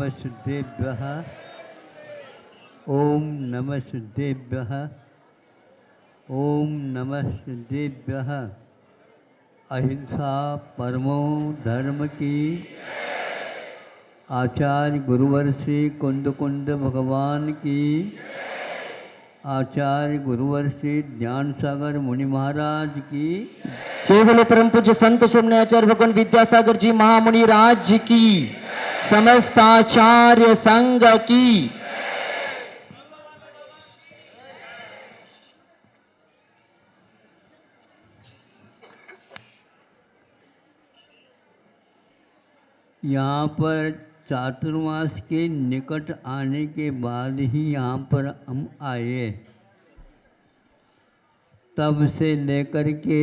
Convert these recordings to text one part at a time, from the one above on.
नमस्तुभ्यः। ओम नमस्तुभ्यः। ओम नमस्तुभ्यः। अहिंसा परमो धर्म की। आचार्य गुरुवर श्री कुंद कुंद भगवान की। आचार्य गुरुवर श्री ज्ञान सागर मुनि महाराज की। जय बोलो परम पूज्य संत शिरोमणि आचार्य भगवान विद्यासागर जी महामुनि राज की। समस्त आचार्य संघ की। यहाँ पर चातुर्मास के निकट आने के बाद ही यहाँ पर हम आए। तब से लेकर के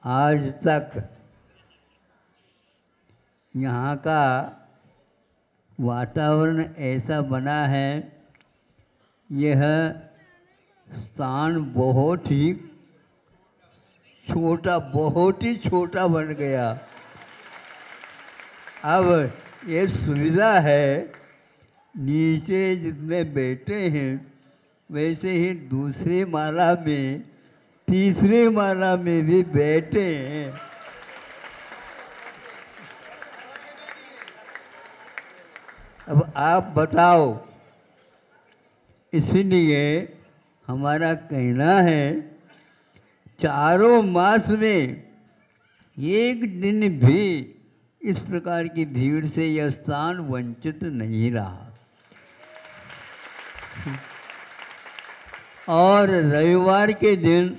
आज तक यहाँ का वातावरण ऐसा बना है। यह स्थान बहुत ही छोटा बन गया। अब ये सुविधा है, नीचे जितने बैठे हैं वैसे ही दूसरी माला में तीसरी माला में भी बैठे हैं। अब आप बताओ। इसलिए हमारा कहना है, चारों मास में एक दिन भी इस प्रकार की भीड़ से यह स्थान वंचित नहीं रहा। और रविवार के दिन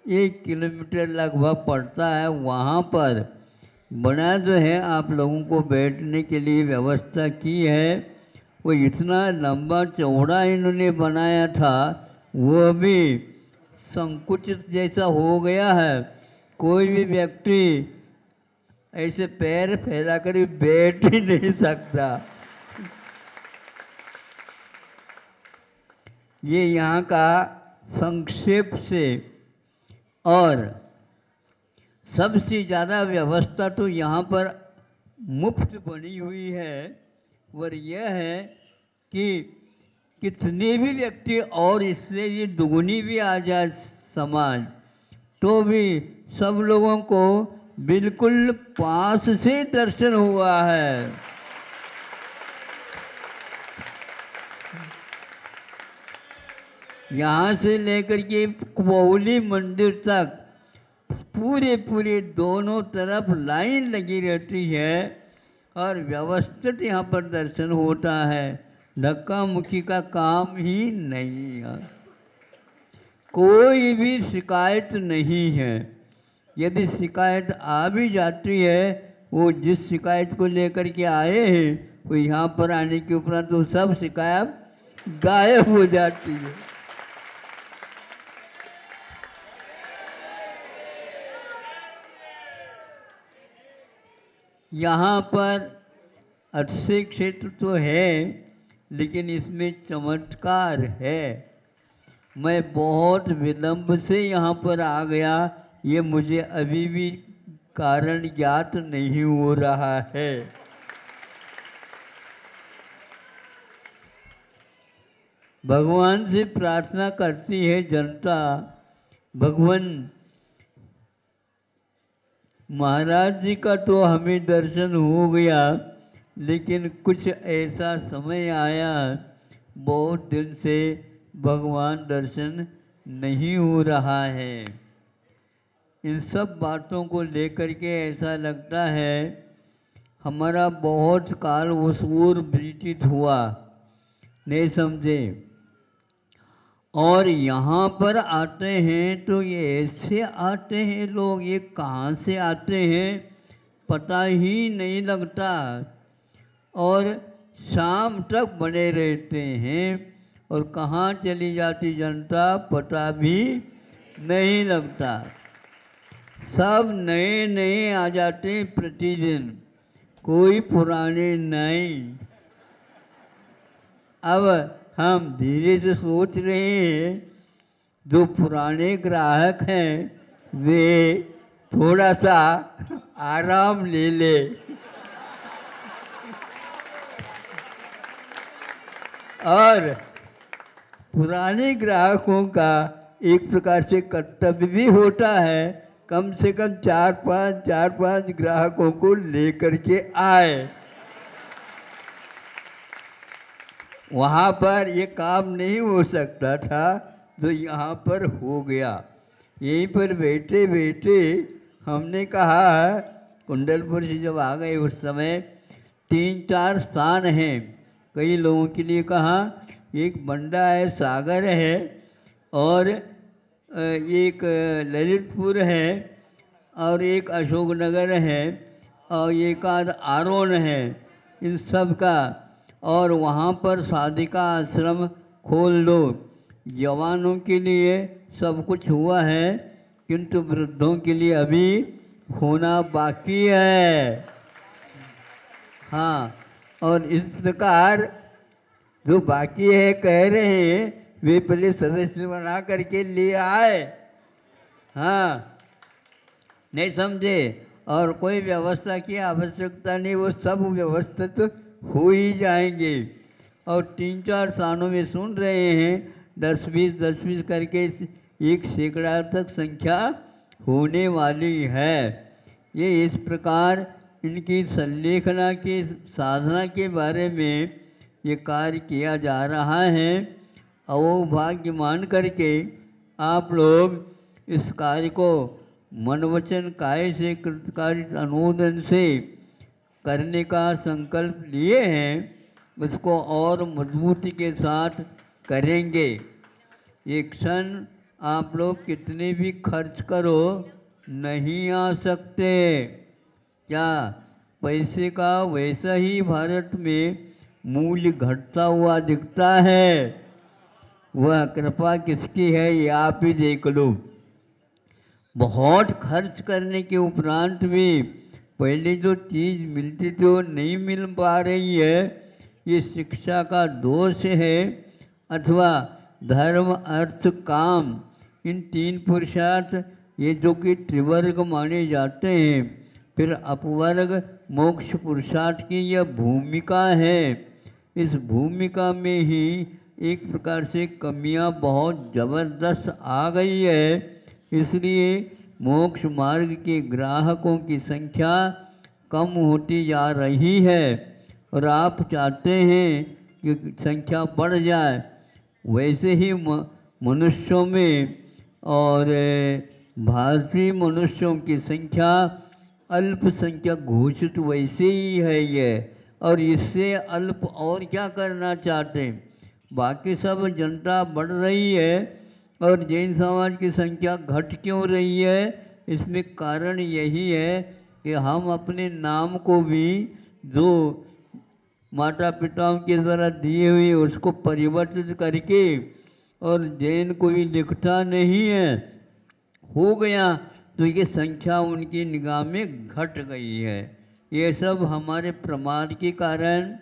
1 किलोमीटर लगभग पड़ता है, वहाँ पर बना जो है आप लोगों को बैठने के लिए व्यवस्था की है। वो इतना लंबा चौड़ा इन्होंने बनाया था, वो भी संकुचित जैसा हो गया है। कोई भी व्यक्ति ऐसे पैर फैला कर बैठ ही नहीं सकता। ये यहाँ का संक्षेप से। और सबसे ज़्यादा व्यवस्था तो यहाँ पर मुफ्त बनी हुई है। और यह है कि कितने भी व्यक्ति और इससे ये दुगुनी भी आ जाए समाज, तो भी सब लोगों को बिल्कुल पास से दर्शन हुआ है। यहाँ से लेकर के कुबौली मंदिर तक पूरे दोनों तरफ लाइन लगी रहती है और व्यवस्थित यहाँ पर दर्शन होता है। धक्का मुक्की का काम ही नहीं है। कोई भी शिकायत नहीं है। यदि शिकायत आ भी जाती है, वो जिस शिकायत को लेकर के आए हैं वो यहाँ पर आने के उपरांत तो सब शिकायत गायब हो जाती है। यहाँ पर अच्छे क्षेत्र तो है, लेकिन इसमें चमत्कार है। मैं बहुत विलंब से यहाँ पर आ गया, ये मुझे अभी भी कारण ज्ञात नहीं हो रहा है। भगवान से प्रार्थना करती है जनता, भगवान महाराज जी का तो हमें दर्शन हो गया, लेकिन कुछ ऐसा समय आया, बहुत दिन से भगवान दर्शन नहीं हो रहा है। इन सब बातों को लेकर के ऐसा लगता है हमारा बहुत काल उस ओर व्यतीत हुआ, नहीं समझे। और यहाँ पर आते हैं तो ये ऐसे आते हैं लोग, ये कहाँ से आते हैं पता ही नहीं लगता। और शाम तक बने रहते हैं और कहाँ चली जाती जनता पता भी नहीं लगता। सब नए नए आ जाते हैं प्रतिदिन, कोई पुराने नहीं। अब हम धीरे से सोच रहे हैं जो पुराने ग्राहक हैं वे थोड़ा सा आराम ले ले। और पुराने ग्राहकों का एक प्रकार से कर्तव्य भी होता है, कम से कम चार पांच ग्राहकों को लेकर के आए। वहाँ पर ये काम नहीं हो सकता था तो यहाँ पर हो गया। यहीं पर बैठे बैठे हमने कहा, कुंडलपुर से जब आ गए उस समय 3-4 स्थान हैं कई लोगों के लिए कहा, एक बंडा है, सागर है, और एक ललितपुर है, और एक अशोकनगर है, और एक आध आरोन है, इन सब का। और वहाँ पर साधिका आश्रम खोल दो। जवानों के लिए सब कुछ हुआ है, किंतु वृद्धों के लिए अभी होना बाकी है। हाँ, और इस प्रकार जो बाकी है कह रहे हैं, वे पहले सदस्य बना करके ले आए। हाँ, नहीं समझे? और कोई व्यवस्था की आवश्यकता नहीं, वो सब व्यवस्थित हो ही जाएंगे। और 3-4 स्थानों में सुन रहे हैं 10-20 करके 1 सैकड़ा तक संख्या होने वाली है। ये इस प्रकार इनकी संलेखना की साधना के बारे में ये कार्य किया जा रहा है। और वो भाग्य मान करके आप लोग इस कार्य को मन वचन काय से कृतकार्य अनुमोदन से करने का संकल्प लिए हैं, उसको और मजबूती के साथ करेंगे। ये क्षण आप लोग कितने भी खर्च करो नहीं आ सकते। क्या पैसे का वैसा ही भारत में मूल्य घटता हुआ दिखता है? वह कृपा किसकी है ये आप ही देख लो। बहुत खर्च करने के उपरांत भी पहले जो चीज़ मिलती थी वो नहीं मिल पा रही है, ये शिक्षा का दोष है, अथवा धर्म अर्थ काम इन 3 पुरुषार्थ ये जो कि त्रिवर्ग माने जाते हैं, फिर अपवर्ग मोक्ष पुरुषार्थ की यह भूमिका है। इस भूमिका में ही एक प्रकार से कमियां बहुत ज़बरदस्त आ गई है। इसलिए मोक्ष मार्ग के ग्राहकों की संख्या कम होती जा रही है, और आप चाहते हैं कि संख्या बढ़ जाए। वैसे ही मनुष्यों में और भारतीय मनुष्यों की संख्या अल्पसंख्यक घोषित वैसे ही है ये, और इससे अल्प और क्या करना चाहते हैं? बाकी सब जनता बढ़ रही है और जैन समाज की संख्या घट क्यों रही है? इसमें कारण यही है कि हम अपने नाम को भी जो माता पिताओं के द्वारा दिए हुए उसको परिवर्तित करके, और जैन कोई लिखता नहीं है हो गया, तो ये संख्या उनकी निगाह में घट गई है। ये सब हमारे प्रमाद के कारण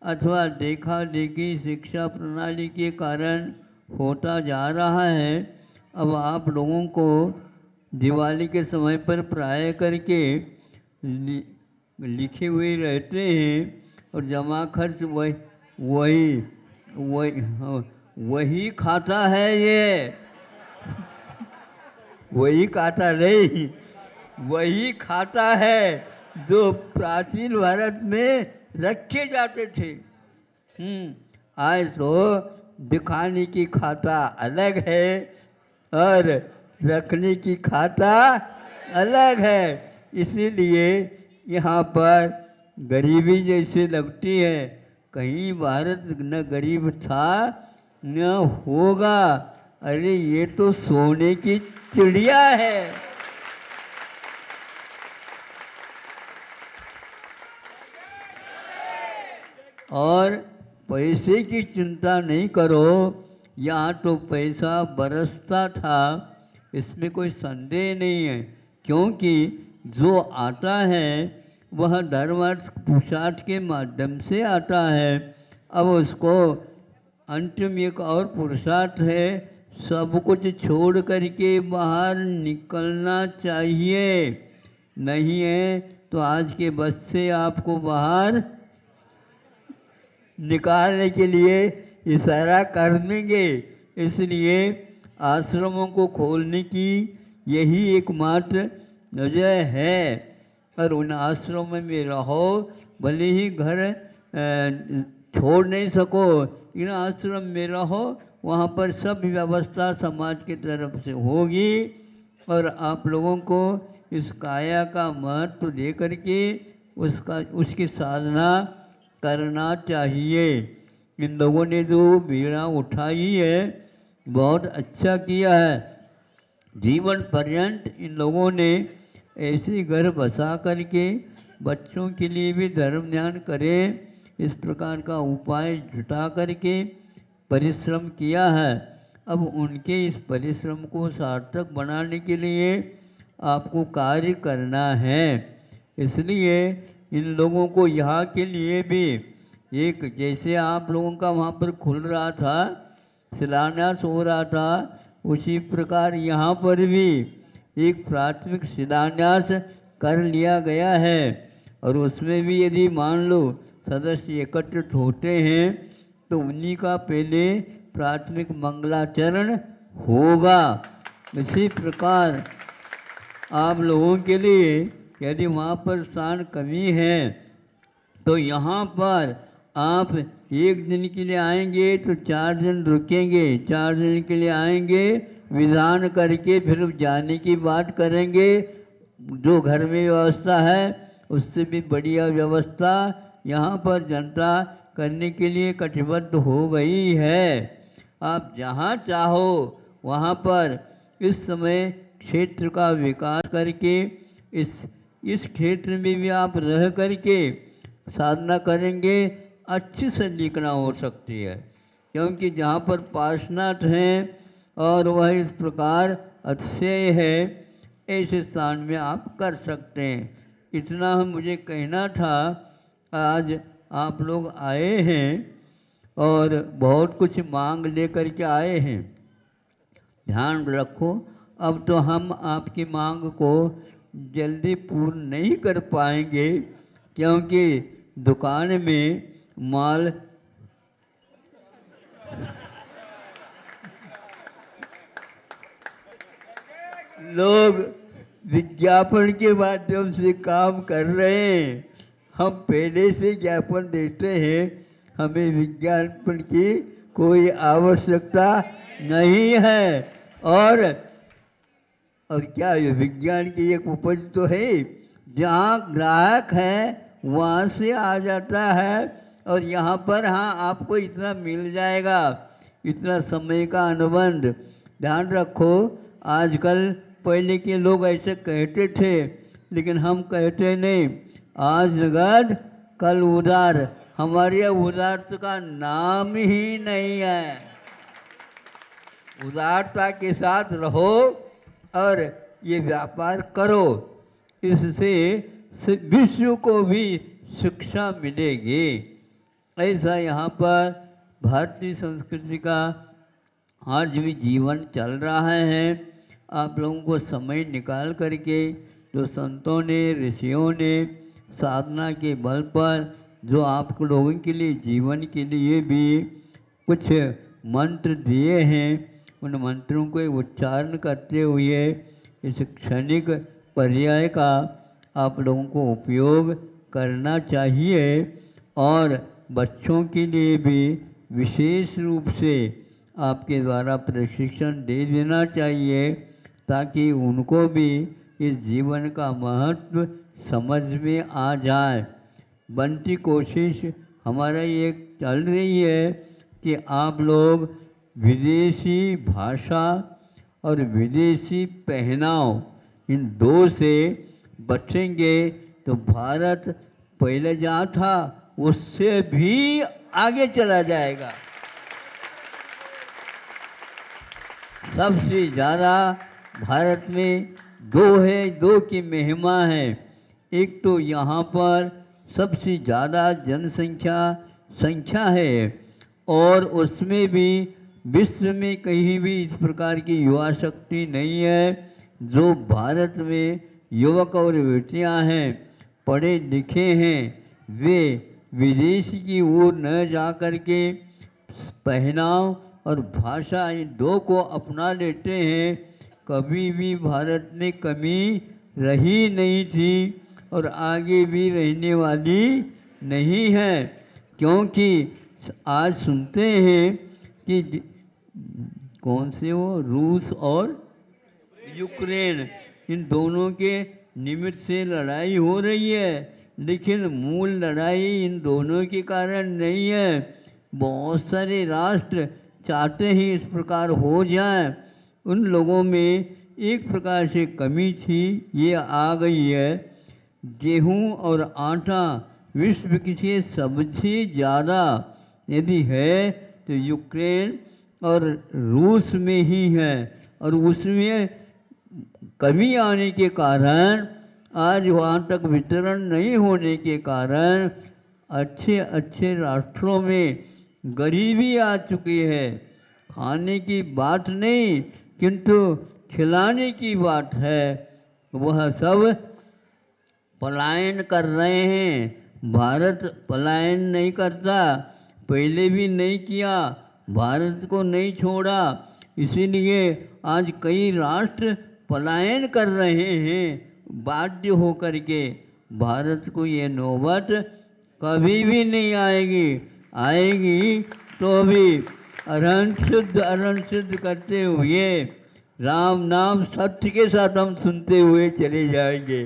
अथवा देखा देखी शिक्षा प्रणाली के कारण होता जा रहा है। अब आप लोगों को दिवाली के समय पर प्राय करके लिखे हुए रहते हैं, और जमा खर्च वही खाता है। ये वही खाता नहीं, वही खाता है जो प्राचीन भारत में रखे जाते थे। आज तो दिखाने की खाता अलग है और रखने की खाता अलग है। इसीलिए यहाँ पर गरीबी जैसे लगती है। कहीं भारत न गरीब था न होगा। अरे ये तो सोने की चिड़िया है। और पैसे की चिंता नहीं करो, यहाँ तो पैसा बरसता था, इसमें कोई संदेह नहीं है। क्योंकि जो आता है वह धर्मार्थ पुरुषार्थ के माध्यम से आता है। अब उसको अंतिम एक और पुरुषार्थ है, सब कुछ छोड़ करके बाहर निकलना चाहिए। नहीं है तो आज के बस से आपको बाहर निकालने के लिए इशारा कर देंगे। इसलिए आश्रमों को खोलने की यही एकमात्र वजह है। और उन आश्रमों में रहो, भले ही घर छोड़ नहीं सको, इन आश्रम में रहो, वहाँ पर सब व्यवस्था समाज की तरफ से होगी। और आप लोगों को इस काया का महत्व दे करके उसकी साधना करना चाहिए। इन लोगों ने जो बीड़ा उठाई है बहुत अच्छा किया है। जीवन पर्यंत इन लोगों ने ऐसे घर बसा करके बच्चों के लिए भी धर्म ध्यान करें, इस प्रकार का उपाय जुटा करके परिश्रम किया है। अब उनके इस परिश्रम को सार्थक बनाने के लिए आपको कार्य करना है। इसलिए इन लोगों को यहाँ के लिए भी एक, जैसे आप लोगों का वहाँ पर खुल रहा था, शिलान्यास हो रहा था, उसी प्रकार यहाँ पर भी एक प्राथमिक शिलान्यास कर लिया गया है। और उसमें भी यदि मान लो सदस्य एकत्रित होते हैं तो उन्हीं का पहले प्राथमिक मंगलाचरण होगा। इसी प्रकार आप लोगों के लिए यदि वहाँ पर स्थान कमी है तो यहाँ पर आप एक दिन के लिए आएंगे तो 4 दिन रुकेंगे, 4 दिन के लिए आएंगे, विधान करके फिर जाने की बात करेंगे। जो घर में व्यवस्था है उससे भी बढ़िया व्यवस्था यहाँ पर जनता करने के लिए कटिबद्ध हो गई है। आप जहाँ चाहो वहाँ पर इस समय क्षेत्र का विकास करके इस क्षेत्र में भी आप रह करके साधना करेंगे, अच्छी संलिकना हो सकती है। क्योंकि जहाँ पर पार्षनाथ हैं और वह इस प्रकार अतिशय है, ऐसे स्थान में आप कर सकते हैं। इतना हम मुझे कहना था। आज आप लोग आए हैं और बहुत कुछ मांग लेकर के आए हैं। ध्यान रखो, अब तो हम आपकी मांग को जल्दी पूर्ण नहीं कर पाएंगे, क्योंकि दुकान में माल लोग विज्ञापन के माध्यम से काम कर रहे हैं। हम पहले से ज्ञापन देते हैं, हमें विज्ञापन की कोई आवश्यकता नहीं है। और क्या ये विज्ञान की एक उपज तो है, जहाँ ग्राहक है वहाँ से आ जाता है और यहाँ पर हाँ आपको इतना मिल जाएगा, इतना समय का अनुबंध। ध्यान रखो, आजकल पहले के लोग ऐसे कहते थे, लेकिन हम कहते नहीं। आज नगद कल उधार, हमारे यहाँ उदारता का नाम ही नहीं है। उदारता के साथ रहो और ये व्यापार करो, इससे विश्व को भी शिक्षा मिलेगी। ऐसा यहाँ पर भारतीय संस्कृति का आज भी जीवन चल रहा है। आप लोगों को समय निकाल करके जो संतों ने, ऋषियों ने साधना के बल पर जो आप लोगों के लिए जीवन के लिए भी कुछ मंत्र दिए हैं, उन मंत्रों को उच्चारण करते हुए इस क्षणिक पर्याय का आप लोगों को उपयोग करना चाहिए। और बच्चों के लिए भी विशेष रूप से आपके द्वारा प्रशिक्षण दे देना चाहिए, ताकि उनको भी इस जीवन का महत्व समझ में आ जाए। बनती कोशिश हमारा ये चल रही है कि आप लोग विदेशी भाषा और विदेशी पहनाव, इन दो से बचेंगे तो भारत पहले जहाँ था उससे भी आगे चला जाएगा। सबसे ज़्यादा भारत में दो की महिमा है। एक तो यहाँ पर सबसे ज़्यादा संख्या है, और उसमें भी विश्व में कहीं भी इस प्रकार की युवा शक्ति नहीं है। जो भारत में युवक और बेटियाँ हैं, पढ़े लिखे हैं, वे विदेश की ओर न जा कर के पहनाव और भाषा इन दो को अपना लेते हैं। कभी भी भारत में कमी रही नहीं थी और आगे भी रहने वाली नहीं है, क्योंकि आज सुनते हैं कि कौन से वो रूस और यूक्रेन इन दोनों के निमित्त से लड़ाई हो रही है, लेकिन मूल लड़ाई इन दोनों के कारण नहीं है। बहुत सारे राष्ट्र चाहते ही इस प्रकार हो जाए। उन लोगों में एक प्रकार से कमी थी, ये आ गई है। गेहूं और आटा विश्व की सबसे ज़्यादा यदि है तो यूक्रेन और रूस में ही है, और उसमें कमी आने के कारण आज वहाँ तक वितरण नहीं होने के कारण अच्छे अच्छे राष्ट्रों में गरीबी आ चुकी है। खाने की बात नहीं किंतु खिलाने की बात है। वह सब पलायन कर रहे हैं। भारत पलायन नहीं करता, पहले भी नहीं किया, भारत को नहीं छोड़ा, इसीलिए आज कई राष्ट्र पलायन कर रहे हैं बाध्य होकर के। भारत को ये नौबत कभी भी नहीं आएगी, आएगी तो भी अरण शुद्ध करते हुए राम नाम सत्य के साथ हम सुनते हुए चले जाएंगे।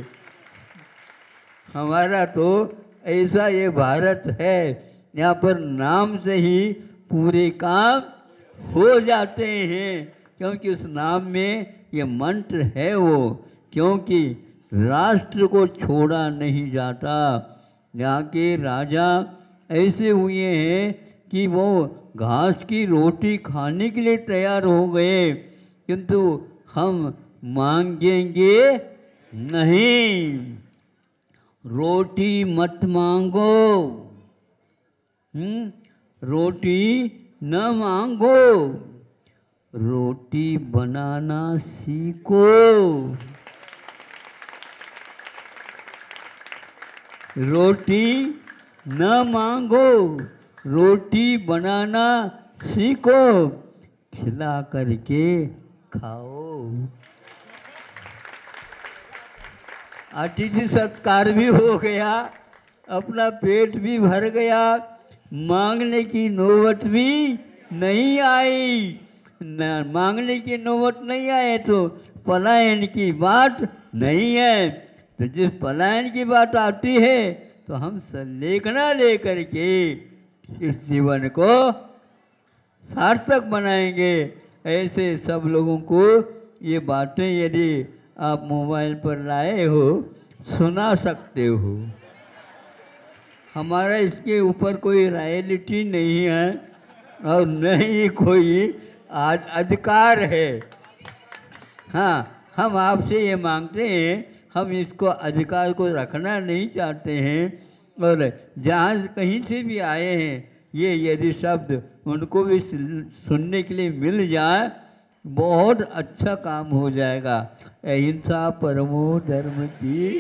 हमारा तो ऐसा ये भारत है, यहाँ पर नाम से ही पूरे काम हो जाते हैं, क्योंकि उस नाम में ये मंत्र है वो, क्योंकि राष्ट्र को छोड़ा नहीं जाता। यहाँ के राजा ऐसे हुए हैं कि वो घास की रोटी खाने के लिए तैयार हो गए, किंतु हम मांगेंगे नहीं। रोटी मत मांगो, रोटी न मांगो, रोटी बनाना सीखो। रोटी न मांगो, रोटी बनाना सीखो, खिला करके खाओ। अतिथि सत्कार भी हो गया, अपना पेट भी भर गया, मांगने की नौबत भी नहीं आई। न मांगने की नौबत नहीं आए तो पलायन की बात नहीं है। तो जिस पलायन की बात आती है तो हम संलेखना लेकर के इस जीवन को सार्थक बनाएंगे। ऐसे सब लोगों को ये बातें यदि आप मोबाइल पर लाए हो, सुना सकते हो। हमारा इसके ऊपर कोई रॉयल्टी नहीं है और न ही कोई अधिकार है। हाँ, हम आपसे ये मांगते हैं, हम इसको अधिकार को रखना नहीं चाहते हैं, और जहाँ कहीं से भी आए हैं ये यदि शब्द उनको भी सुनने के लिए मिल जाए, बहुत अच्छा काम हो जाएगा। अहिंसा परमो धर्म की